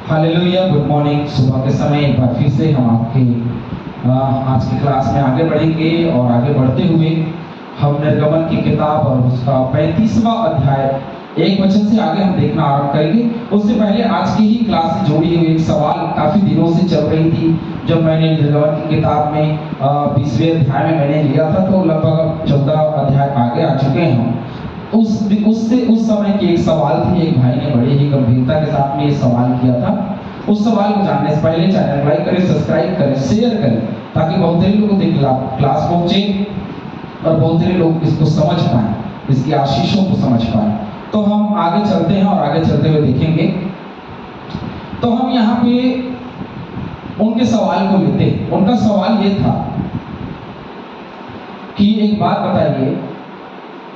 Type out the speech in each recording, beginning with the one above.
Hallelujah, good morning. सुबह के समय एक बार फिर से हम आपके आज की क्लास में आगे बढ़ेंगे और आगे बढ़ते हुए हम निर्गमन की किताब और उसका 35वां अध्याय एक वचन से आगे हम देखना आरंभ करेंगे। उससे पहले आज की ही क्लास से जोड़ी हुई एक सवाल काफी दिनों से चल रही थी। जब मैंने निर्गमन की किताब में 20वें अध्याय में मैंने लिया था तो लगभग 14 अध्याय आगे आ चुके हैं हम। उस समय की एक सवाल थी। एक भाई ने बड़े ही गंभीरता के साथ में ये सवाल किया था। उस सवाल को जानने से पहले चैनल को लाइक करें, सब्सक्राइब करें, शेयर करें, ताकि बहुत सारे लोगों तक क्लास पहुंचे और बहुत सारे लोग इसको समझ पाए, इसकी आशीषों को समझ पाए। तो हम आगे चलते हैं और आगे चलते हुए देखेंगे। तो हम यहाँ पे उनके सवाल को लेते हैं। उनका सवाल ये था कि एक बात बताइए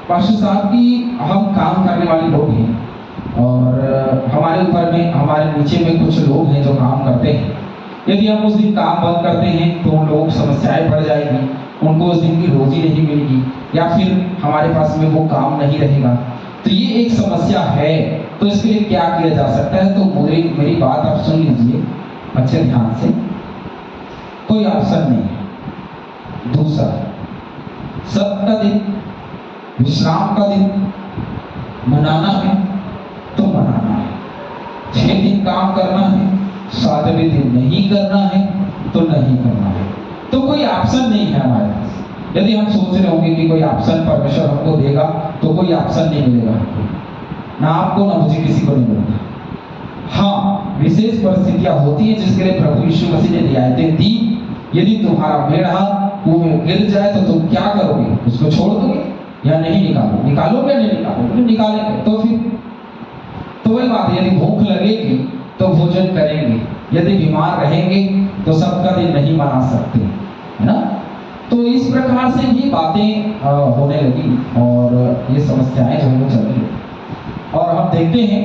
पास्टर साहब की हम काम करने वाले लोग हैं और हमारे ऊपर में हमारे नीचे में कुछ लोग हैं जो काम करते हैं। यदि हम उस दिन काम बंद करते हैं तो उन लोगों को समस्याएं बढ़ जाएगी, उनको उस दिन की रोजी नहीं मिलेगी या फिर हमारे पास में वो काम नहीं रहेगा। तो ये एक समस्या है। तो इसके लिए क्या किया जा सकता है? तो मेरी बात आप सुन लीजिए अच्छे ध्यान से। कोई ऑप्शन नहीं है। दूसरा, सब्त का दिन, विश्राम का दिन मनाना है तो मनाना है। 6 दिन काम करना है, 7वें दिन नहीं करना है तो नहीं करना है। तो कोई ऑप्शन नहीं है हमारे पास। यदि हम सोच रहे होंगे कि कोई ऑप्शन परमेश्वर हमको देगा तो कोई ऑप्शन नहीं मिलेगा, ना आपको ना मुझे, किसी को नहीं मिलेगा। हाँ, विशेष परिस्थितियां होती है जिसके लिए प्रभु यीशु मसीह ने रियायतें दी। यदि तुम्हारा मेढ़ा कुएं में गिर जाए तो तुम क्या करोगे? उसको छोड़ दोगे या नहीं निकालोगे या नहीं निकालोगे? निकालेंगे। तो फिर तो वही बात है, यदि भूख लगेगी तो भोजन करेंगे, यदि बीमार रहेंगे तो सबका दिन नहीं मना सकते, है ना? तो इस प्रकार से ये बातें होने लगी और ये समस्याएं जो है चल रही है। और हम देखते हैं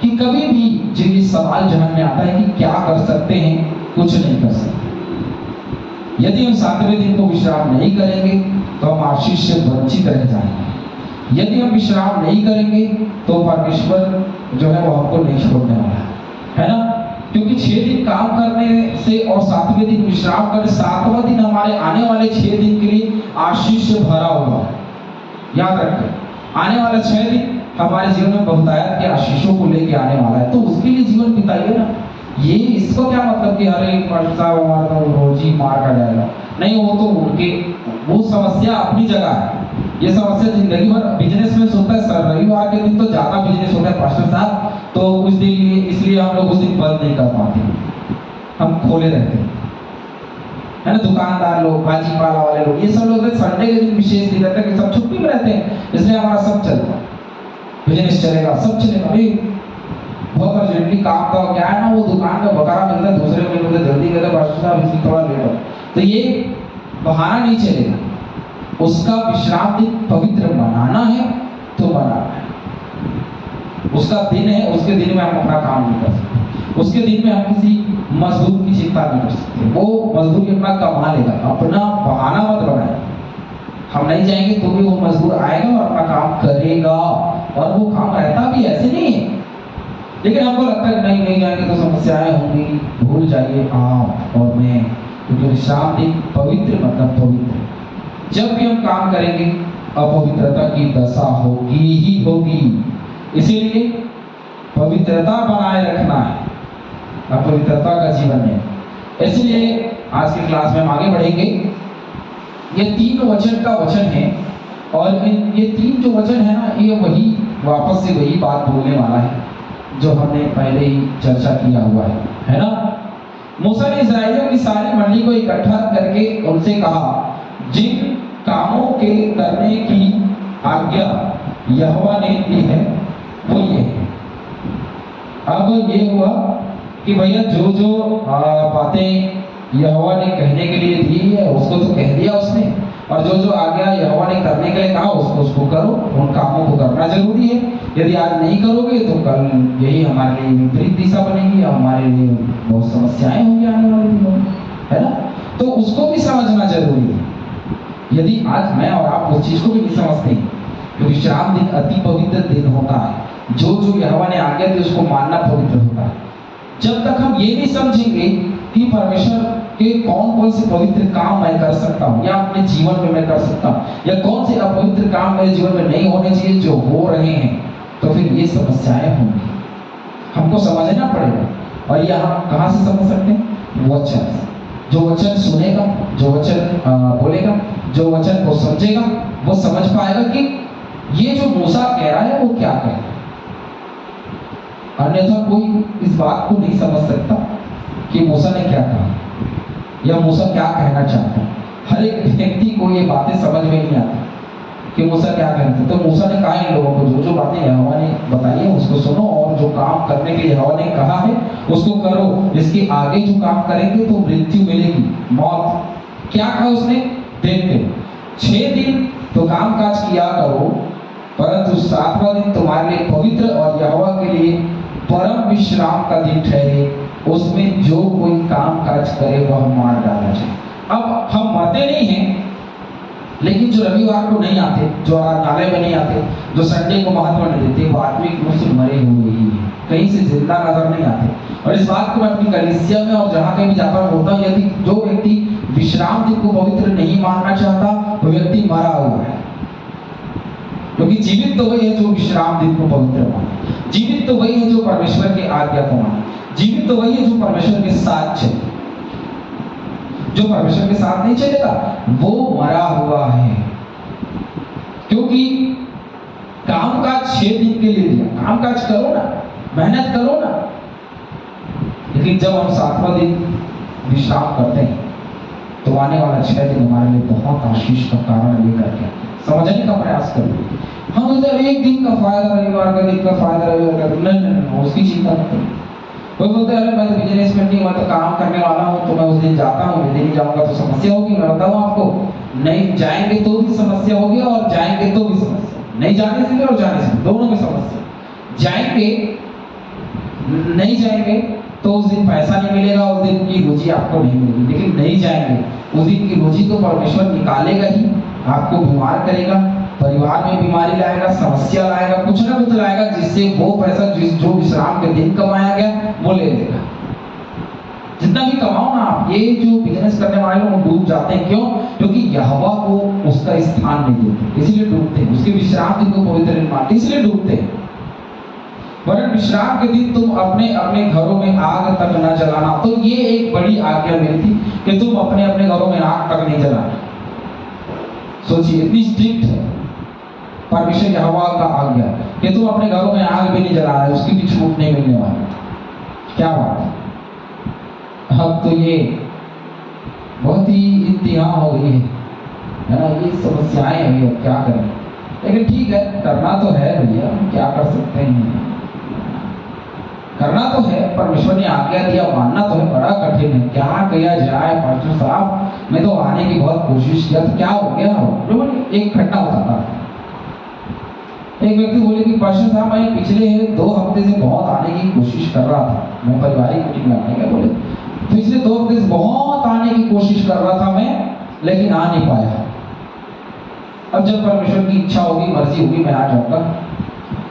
कि कभी भी जो ये सवाल जहन में आता है कि क्या कर सकते हैं, कुछ नहीं कर सकते। यदि हम 7वें दिन को विश्राम नहीं करेंगे तो हम आशीष से वंचित रह जाएंगे। यदि हम विश्राम नहीं करेंगे तो परमेश्वर जो है वो हमको नहीं छोड़ने वाला है ना? क्योंकि 6 दिन काम करने से और 7वें दिन विश्राम करने, 7वां दिन हमारे आने वाले 6 दिन के लिए आशीष से भरा हुआ है। याद रखें, आने वाला 6 दिन हमारे जीवन में बहुतायत के आशीषों को लेके आने वाला है। तो उसके लिए जीवन बिताइए ना। ये इसको क्या मतलब कि अरे पास्टर साहब हमारा तो रोजी मार का जाएगा? नहीं, वो तो उनके वो समस्या अपनी जगह है। ये समस्या जिंदगी भर बिजनेस में होता है। सर, रविवार के दिन तो ज्यादा बिजनेस होता है पास्टर साहब, तो उस दिन इसलिए हम लोग उस दिन बंद नहीं कर पाते, हम खोले रहते हैं, है ना? दुकानदार लोग, भाजी पाला वाले लोग, ये सब लोग संडे के दिन विशेष दिन रहता है कि सब छुट्टी में रहते हैं, इसलिए हमारा सब चलता है, बिजनेस चलेगा, सब चलेगा। भाई बहुत अर्जेंटली काम का क्या है ना, वो दुकान का बकारा मिलता है, दूसरे को मिलता है, जल्दी कहते हैं पास्टर साहब इसलिए थोड़ा लेट हो। तो ये बहाना नहीं चलेगा। उसका विश्राम दिन पवित्र बनाना है तो बनाना है। उसका दिन है, उसके दिन में हम अपना काम नहीं कर सकते, उसके दिन में हम किसी मजदूर की चिंता नहीं कर सकते। वो मजदूर अपना कमा लेगा, अपना बहाना मत बनाए। हम नहीं जाएंगे तो भी वो मजदूर आएगा और अपना काम करेगा, और वो काम रहता भी ऐसे नहीं है। लेकिन हमको लगता है नहीं जाएंगे तो समस्याएं होंगी, भूल जाइए आप और मैं, क्योंकि विश्राम दिन पवित्र मतलब पवित्र। जब भी हम काम करेंगे अपवित्रता की दशा होगी ही होगी, इसीलिए पवित्रता बनाए रखना है, अपवित्रता का जीवन है। इसलिए आज की क्लास में हम आगे बढ़ेंगे। ये 3 वचन का वचन है और ये 3 जो वचन है ना, ये वही वापस से वही बात बोलने वाला है जो हमने पहले ही चर्चा किया हुआ है ना? मूसा ने इस्राएलियों की सारी मंडली को इकट्ठा करके उनसे कहा, जिन कामों के करने की आज्ञा यहोवा ने दी है वो ये है। अब ये हुआ कि भैया जो बातें यहोवा ने कहने के लिए दी है उसको तो कह दिया उसने, और जो आज्ञा यहोवा ने करने के लिए कहा उसको करो। उन कामों को करना जरूरी है। यदि आज नहीं करोगे तो कल यही हमारे लिए विपरीत दिशा बनेगी, हमारे लिए बहुत समस्याएं होंगी आने वाले दिनों में, है ना? तो उसको भी समझना जरूरी है। यदि आज मैं और आप उस चीज को भी नहीं समझते, तो विश्राम दिन अति पवित्र दिन होता है। जो यहोवा ने आज्ञा दी उसको मानना पवित्र होता है। जब तक हम ये नहीं समझेंगे कि परमेश्वर के कौन कौन से पवित्र काम मैं कर सकता हूँ या अपने जीवन में मैं कर सकता हूँ, या कौन से अपवित्र काम मेरे जीवन में नहीं होने चाहिए जो हो रहे हैं, तो फिर ये समस्याएं होंगी। हमको समझना पड़ेगा। और यह हम कहाँ से समझ सकते हैं? वचन। जो वचन सुनेगा, जो वचन बोलेगा, जो वचन को समझेगा, वो समझ पाएगा कि ये जो मूसा कह रहा है वो क्या कह रहा है। अन्यथा कोई इस बात को नहीं समझ सकता कि मूसा ने क्या कहा या मूसा क्या कहना चाहता है। हर एक व्यक्ति को ये बातें समझ में नहीं आती कि मूसा क्या कहते। तो मूसा ने कहा इन लोगों को जो जो बातें यहोवा ने बताई है उसको सुनो, और जो काम करने के लिए यहोवा ने कहा है उसको करो। इसके आगे जो काम करेंगे तो मृत्यु मिलेगी, मौत। क्या कहा उसने? देखते 6 दिन तो काम काज किया करो, परंतु 7वां दिन तुम्हारे लिए पवित्र और यहोवा के लिए परम विश्राम का दिन ठहरे, उसमें जो कोई काम काज करे वह मार डाला जाए। अब हम मरते नहीं हैं, लेकिन जो रविवार को नहीं आते, जो नाले में नहीं आते, जो संडे को महत्व नहीं देते, वो आत्मिक रूप से मरे हुए ही हैं, कहीं से जिंदा नजर नहीं आते। और इस बात को मैं अपनी कलीसिया में और जहाँ कहीं भी जाता होता हूँ, यदि जो व्यक्ति विश्राम दिन को पवित्र नहीं मानना चाहता, वो व्यक्ति मरा हुआ है। क्योंकि जीवित तो वही है जो विश्राम दिन को पवित्र माने, जीवित तो वही है जो परमेश्वर की आज्ञा को माने, जीवित तो वही है जो परमेश्वर के साथ चले। जो परमेश्वर के साथ नहीं चलेगा वो मरा हुआ है। क्योंकि काम काज 6 दिन के लिए दिया, काम काज करो ना, मेहनत करो ना, लेकिन जब हम 7वां दिन विश्राम करते हैं तो आने वाला 6 दिन हमारे लिए बहुत आशीष का कारण लेकर के समझने का प्रयास करो। हम इधर एक दिन का फायदा, रविवार का दिन का फायदा, रविवार का नहीं, उसकी चिंता मत करो। कोई बोलते हैं अरे मैं तो बिजनेस में नहीं, मैं तो काम करने वाला हूँ, तो मैं उस दिन जाता हूँ, मैं नहीं जाऊंगा तो समस्या होगी। मैं बताऊँ आपको, नहीं जाएंगे तो भी समस्या होगी और जाएंगे तो भी समस्या, नहीं जाने से भी और जाने से दोनों में समस्या। जाएंगे, नहीं जाएंगे तो उस दिन पैसा नहीं मिलेगा, उस दिन की रोजी आपको नहीं मिलेगी। लेकिन नहीं जाएंगे, उस दिन की रोजी तो परमेश्वर निकालेगा ही, आपको बीमार करेगा, परिवार में बीमारी लाएगा, समस्या लाएगा, कुछ ना कुछ लाएगा, जिससे वो पैसा जो विश्राम के दिन कमाया गया वो ले लेगा। जितना भी कमाओ ना आप, ये जो बिजनेस करने वाले लोग डूब जाते हैं। क्यों? क्योंकि यहोवा को उसका स्थान नहीं देते, इसलिए डूबते हैं। उसके विश्राम दिन को पवित्र नहीं मानते, इसलिए डूबते हैं। वरन विश्राम के दिन तुम अपने अपने घरों में आग तक न जलाना। तो ये एक बड़ी आज्ञा मिली थी कि तुम अपने अपने घरों में आग तक नहीं जलाना। सोचिए, इतनी स्ट्रिक्ट है परमेश्वर यहोवा का आज्ञा कि तुम अपने घरों में आग भी नहीं जला रहे, उसकी भी छूट नहीं मिलने वाली। क्या बात है। अब तो ये बहुत ही इंतहा हो गई है ना, ये समस्याएं हैं, अब क्या करें। लेकिन ठीक है, करना तो है भैया, क्या कर सकते हैं, करना तो है। परमेश्वर ने आज्ञा दिया, मानना तो है। बड़ा कठिन है, क्या किया जाए पास्टर साहब, मैं तो आने की बहुत कोशिश किया, तो क्या हो गया। एक घटना होता था, एक व्यक्ति बोले कि पास्टर साहब मैं पिछले 2 हफ्ते से बहुत आने की कोशिश कर रहा था, मैं पारिवारिक मीटिंग में आने का बोले, पिछले 2 हफ्ते से बहुत आने की कोशिश कर रहा था मैं, लेकिन आ नहीं पाया। अब जब परमेश्वर की इच्छा होगी, मर्जी होगी, मैं आ जाऊंगा।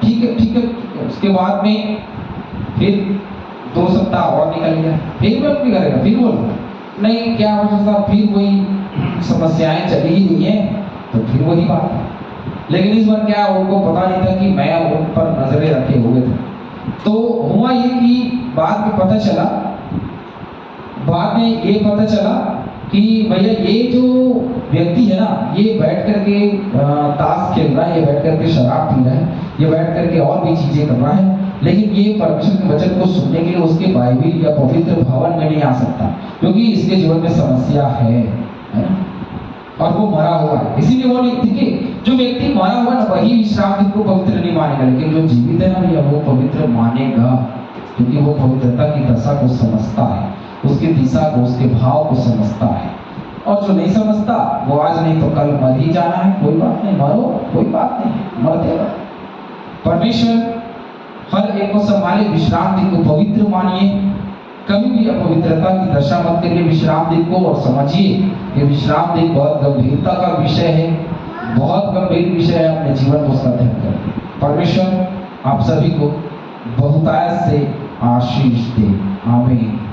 ठीक है, ठीक है, ठीक है। उसके बाद में फिर 2 सप्ताह और निकल गया, फिर मैं क्या करेगा, फिर बोल नहीं क्या पास्टर साहब, फिर वही समस्याएं चली ही नहीं है, तो फिर वही बात है। लेकिन इस बार क्या, उनको पता नहीं था कि मैं उन पर नजरें रखे हुए थे। तो हुआ ये कि बाद में पता चला कि भैया ये जो व्यक्ति है ना, ये बैठ करके ताश खेल रहा है, ये बैठ करके शराब पी रहा है, ये बैठ करके और भी चीजें कर रहा है, लेकिन ये परमेश्वर के वचन को सुनने के लिए उसके बाइबिल या पवित्र भवन में नहीं आ सकता, क्योंकि इसके जीवन में समस्या है ना, और वो मरा हुआ है। इसीलिए वो नहीं, देखिए जो व्यक्ति मरा हुआ है ना, वही विश्राम दिन को पवित्र नहीं मानेगा, लेकिन जो जीवित है ना भैया, वो पवित्र मानेगा, क्योंकि वो पवित्रता की दशा को समझता है, उसकी दिशा को, उसके भाव को समझता है। और जो नहीं समझता वो आज नहीं तो कल मर ही जाना है, कोई बात नहीं, मरो, कोई बात नहीं, मरते रहो। परमेश्वर हर एक को संभाले, विश्राम दिन को पवित्र मानिए, कभी भी अपवित्रता की दशा मत करिए विश्राम दिन को। और समझिए कि विश्राम दिन बहुत गंभीरता का विषय है, बहुत गंभीर विषय है, अपने जीवन को उसका ध्यान करें। परमेश्वर आप सभी को बहुतायत से आशीष दे। आमीन।